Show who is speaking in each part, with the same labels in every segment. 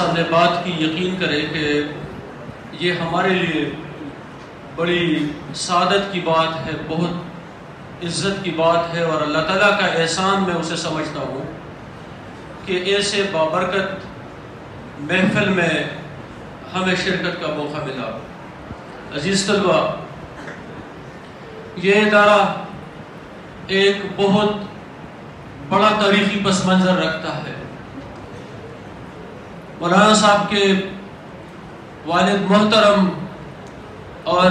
Speaker 1: صاحب نے بات کی، یقین کرے کہ یہ ہمارے لیے بڑی سعادت کی بات ہے، بہت عزت کی بات ہے، اور اللہ تعالیٰ کا احسان میں اسے سمجھتا ہوں کہ ایسے بابرکت محفل میں ہمیں شرکت کا موقع ملا۔ عزیز طلبہ، یہ ادارہ ایک بہت بڑا تاریخی پس منظر رکھتا ہے۔ مولانا صاحب کے والد محترم اور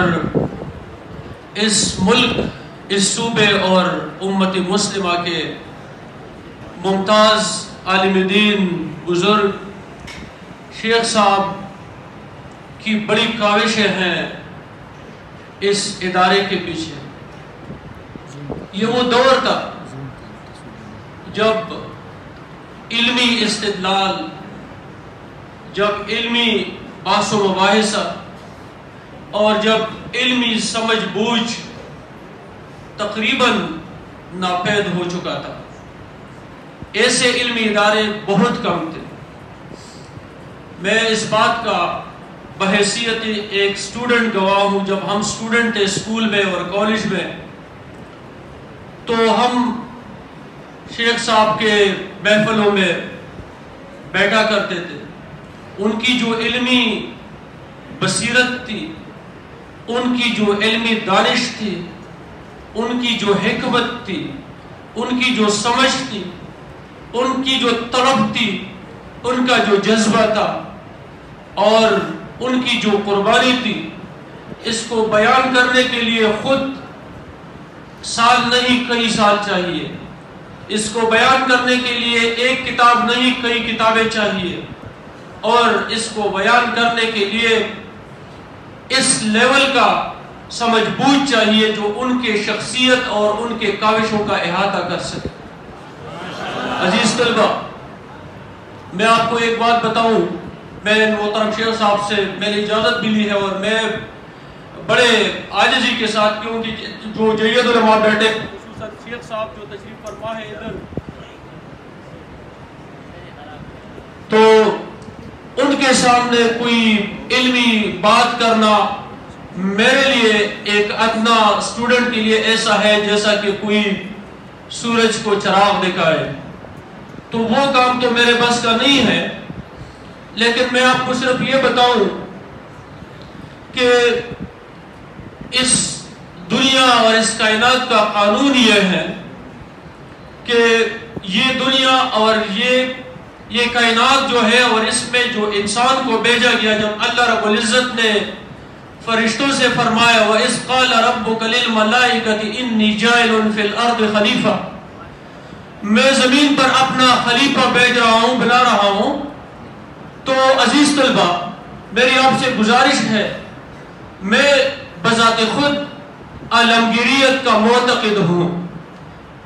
Speaker 1: اس ملک، اس صوبے اور امت مسلمہ کے ممتاز عالم دین بزرگ شیخ صاحب کی بڑی کاوشیں ہیں اس ادارے کے پیچھے۔ یہ وہ دور تھا جب علمی استدلال، جب علمی بحث و مباحثہ اور جب علمی سمجھ بوجھ تقریباً ناپید ہو چکا تھا۔ ایسے علمی ادارے بہت کم تھے۔ میں اس بات کا بحیثیت ایک سٹوڈنٹ گواہ ہوں۔ جب ہم سٹوڈنٹ تھے اسکول میں اور کالج میں، تو ہم شیخ صاحب کے محفلوں میں بیٹھا کرتے تھے۔ ان کی جو علمی بصیرت تھی، ان کی جو علمی دانش تھی، ان کی جو حکمت تھی، ان کی جو سمجھ تھی، ان کی جو طلب تھی، ان کا جو جذبہ تھا اور ان کی جو قربانی تھی، اس کو بیان کرنے کے لیے خود سال نہیں کئی سال چاہیے۔ اس کو بیان کرنے کے لیے ایک کتاب نہیں کئی کتابیں چاہیے، اور اس کو بیان کرنے کے لیے اس لیول کا سمجھ بوجھ چاہیے جو ان کے شخصیت اور ان کے کاوشوں کا احاطہ کر سکے۔ عزیز طلبہ، میں آپ کو ایک بات بتاؤں، میں محترم شیخ صاحب سے میں نے اجازت بھی لی ہے، اور میں بڑے عاجزی کے ساتھ، کیونکہ جو جید علماء بیٹھے، خصوصاً شیخ صاحب جو تشریف فرما ہے ادھر، تو ان کے سامنے کوئی علمی بات کرنا میرے لیے ایک ادنا اسٹوڈنٹ کے لیے ایسا ہے جیسا کہ کوئی سورج کو چراغ دکھائے۔ تو وہ کام تو میرے بس کا نہیں ہے، لیکن میں آپ کو صرف یہ بتاؤں کہ اس دنیا اور اس کائنات کا قانون یہ ہے کہ یہ دنیا اور یہ کائنات جو ہے، اور اس میں جو انسان کو بھیجا گیا، جب اللہ رب العزت نے فرشتوں سے فرمایا وَإِذْ قَالَ رَبُّكَ لِلْمَلَائِكَةِ إِنِّي جَاعِلٌ فِي الْأَرْضِ خَلِيفَةً، میں زمین پر اپنا خلیفہ بھیج رہا ہوں، بنا رہا ہوں۔ تو عزیز طلبہ، میری آپ سے گزارش ہے، میں بذات خود عالمگیریت کا معتقد ہوں۔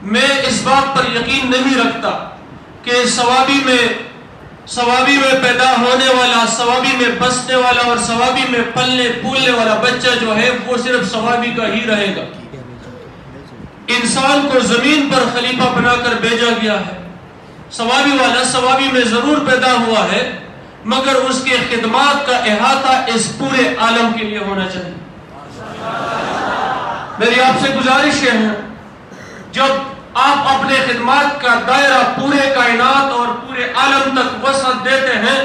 Speaker 1: میں اس بات پر یقین نہیں رکھتا کہ ثوابی میں پیدا ہونے والا، ثوابی میں بسنے والا اور ثوابی میں پلنے پھولنے والا بچہ جو ہے وہ صرف ثوابی کا ہی رہے گا۔ انسان کو زمین پر خلیفہ بنا کر بھیجا گیا ہے۔ ثوابی والا ثوابی میں ضرور پیدا ہوا ہے، مگر اس کے خدمات کا احاطہ اس پورے عالم کے لیے ہونا چاہیے۔ میری آپ سے گزارش ہے، جب آپ اپنے خدمات کا دائرہ پورے کائنات اور پورے عالم تک وسعت دیتے ہیں،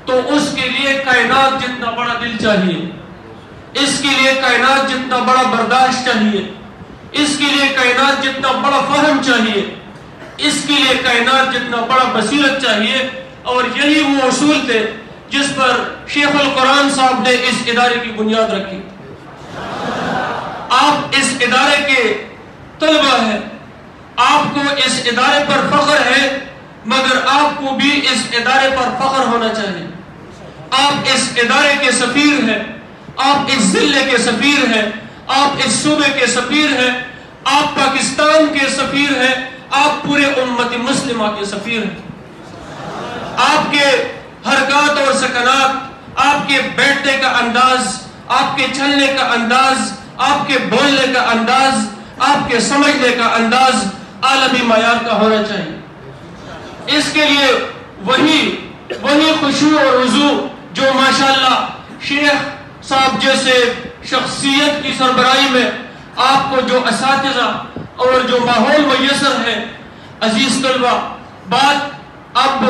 Speaker 1: تو اس کے لیے کائنات جتنا بڑا دل چاہیے، اس کے لیے کائنات جتنا بڑا برداشت چاہیے، اس کے لیے کائنات جتنا بڑا فہم چاہیے، اس کے لیے کائنات جتنا بڑا بصیرت چاہیے۔ اور یہی وہ اصول تھے جس پر شیخ القرآن صاحب نے اس ادارے کی بنیاد رکھی۔ آپ اس ادارے کے طلبہ ہیں، آپ کو اس ادارے پر فخر ہے، مگر آپ کو بھی اس ادارے پر فخر ہونا چاہیے۔ آپ اس ادارے کے سفیر ہیں، آپ اس ضلع کے سفیر ہیں، آپ اس صوبے کے سفیر ہیں، آپ پاکستان کے سفیر ہیں، آپ پورے امت مسلمہ کے سفیر ہیں۔ آپ کے حرکات اور سکنات، آپ کے بیٹھنے کا انداز، آپ کے چلنے کا انداز، آپ کے بولنے کا انداز، آپ کے سمجھنے کا انداز عالمی معیار کا ہونا چاہیے۔ اس کے لیے وہی وہی خشوع اور وضو جو ماشاءاللہ شیخ صاحب جیسے شخصیت کی سربراہی میں آپ کو جو اساتذہ اور جو ماحول میسر ہے. عزیز طلبہ، بات اب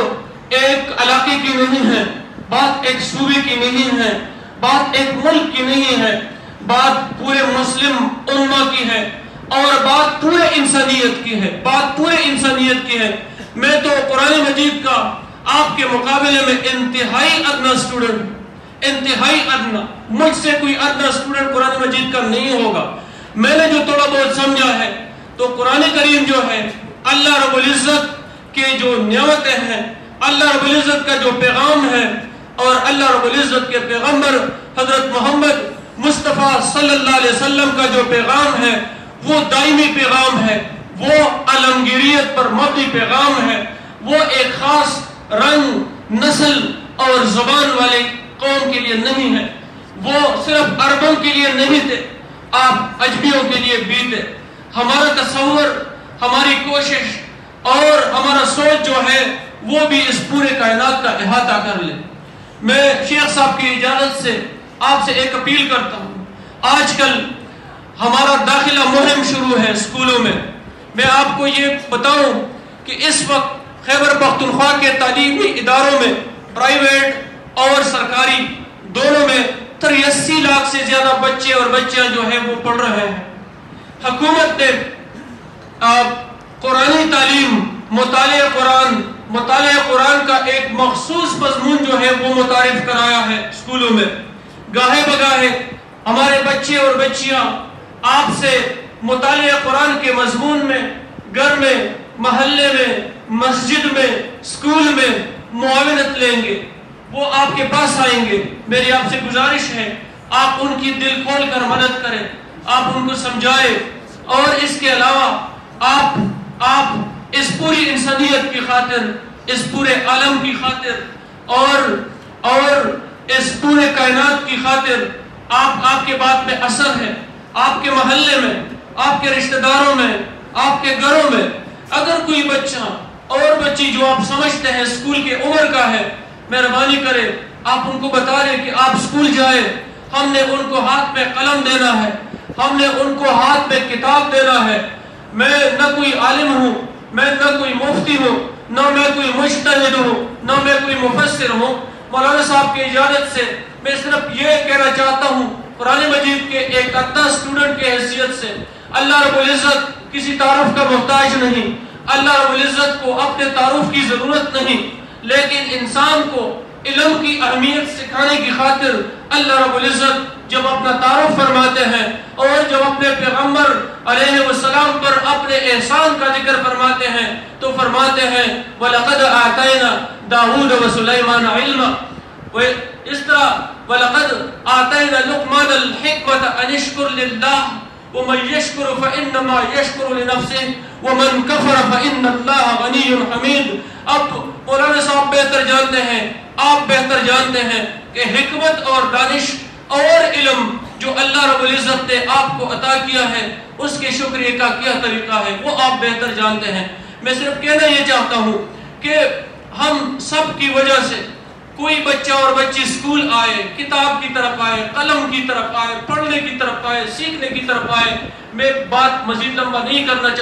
Speaker 1: ایک علاقے کی نہیں ہے، بات ایک صوبے کی نہیں ہے، بات ایک ملک کی نہیں ہے، بات پورے مسلم امہ کی ہے اور بات پورے انسانیت کی ہے، بات پورے انسانیت کی ہے. میں تو قرآن مجید کا آپ کے مقابلے میں انتہائی ادنا اسٹوڈنٹ، انتہائی ادنا، مجھ سے کوئی ادنا اسٹوڈنٹ قرآن مجید کا نہیں ہوگا. میں نے جو تھوڑا بہت سمجھا ہے تو قرآن کریم جو ہے اللہ رب العزت کے جو نعمتیں ہیں، اللہ رب العزت کا جو پیغام ہے اور اللہ رب العزت کے پیغمبر حضرت محمد مصطفیٰ صلی اللہ علیہ وسلم کا جو پیغام ہے وہ دائمی پیغام ہے، وہ عالمگیریت پر مبنی پیغام ہے، وہ ایک خاص رنگ، نسل اور زبان والے قوم کے لیے نہیں ہے، وہ صرف عربوں کے لیے نہیں تھے، آپ اجمیوں کے لیے بھی تھے. ہمارا تصور، ہماری کوشش اور ہمارا سوچ جو ہے وہ بھی اس پورے کائنات کا احاطہ کر لے. میں شیخ صاحب کی اجازت سے آپ سے ایک اپیل کرتا ہوں. آج کل ہمارا داخلہ مہم شروع ہے اسکولوں میں. میں آپ کو یہ بتاؤں کہ اس وقت خیبر پختونخوا کے تعلیمی اداروں میں، پرائیویٹ اور سرکاری دونوں میں 83 لاکھ سے زیادہ بچے اور بچیاں جو ہیں وہ پڑھ رہے ہیں. حکومت نے قرآنی تعلیم، مطالعہ قرآن کا ایک مخصوص مضمون جو ہے وہ متعارف کرایا ہے اسکولوں میں. گاہے بگاہے ہمارے بچے اور بچیاں آپ سے مطالعہ قرآن کے مضمون میں گھر میں، محلے میں، مسجد میں، اسکول میں معاونت لیں گے. وہ آپ کے پاس آئیں گے. میری آپ سے گزارش ہے آپ ان کی دل کھول کر مدد کریں، آپ ان کو سمجھائیں اور اس کے علاوہ آپ اس پوری انسانیت کی خاطر، اس پورے عالم کی خاطر اور اس پورے کائنات کی خاطر آپ کے بات میں اثر ہے. آپ کے محلے میں، آپ کے رشتہ داروں میں، آپ کے گھروں میں اگر کوئی بچہ اور بچی جو آپ سمجھتے ہیں اسکول کے عمر کا ہے، مہربانی کرے آپ ان کو بتا دیں کہ آپ اسکول جائیں. ہم نے ان کو ہاتھ میں قلم دینا ہے، ہم نے ان کو ہاتھ میں کتاب دینا ہے. میں نہ کوئی عالم ہوں، میں نہ کوئی مفتی ہوں، نہ میں کوئی مجتہد ہوں، نہ میں کوئی مفسر ہوں. مولانا صاحب کی اجازت سے میں صرف یہ کہنا چاہتا ہوں، قرآن مجید کے ایک ادنا اسٹوڈنٹ کے حیثیت سے اللہ رب العزت کسی تعارف کا محتاج نہیں. اللہ رب العزت کو اپنے تعارف کی ضرورت نہیں، لیکن انسان کو علم کی اہمیت سکھانے کی خاطر اللہ رب العزت جب اپنا تعارف فرماتے ہیں اور جب اپنے پیغمبر علیہ السلام پر اپنے احسان کا ذکر فرماتے ہیں تو فرماتے ہیں وَلَقَدْ آتَيْنَا دَاوُودَ وَسُلَيْمَانَ عِلْمًا. اس طرح وَلَقَدْ آتَيْنَا لُقْمَانَ الْحِكْمَةَ أَنِ اشْكُرْ لِلَّهِ وَمَنْ يَشْكُرُ فَإِنَّمَا يَشْكُرُ لِنَفْسِهِ وَمَنْ كَفَرَ فَإِنَّ اللَّهَ غَنِيٌّ حَمِيدٌ. اب مولانا صاحب بہتر جانتے ہیں، آپ بہتر جانتے ہیں کہ حکمت اور دانش اور علم جو اللہ رب العزت نے آپ کو عطا کیا ہے اس کے شکریہ کا کیا طریقہ ہے وہ آپ بہتر جانتے ہیں. میں صرف کہنا یہ چاہتا ہوں کہ ہم سب کی وجہ سے کوئی بچہ اور بچی اسکول آئے، کتاب کی طرف آئے، قلم کی طرف آئے، پڑھنے کی طرف آئے، سیکھنے کی طرف آئے. میں بات مزید لمبا نہیں کرنا چاہتا.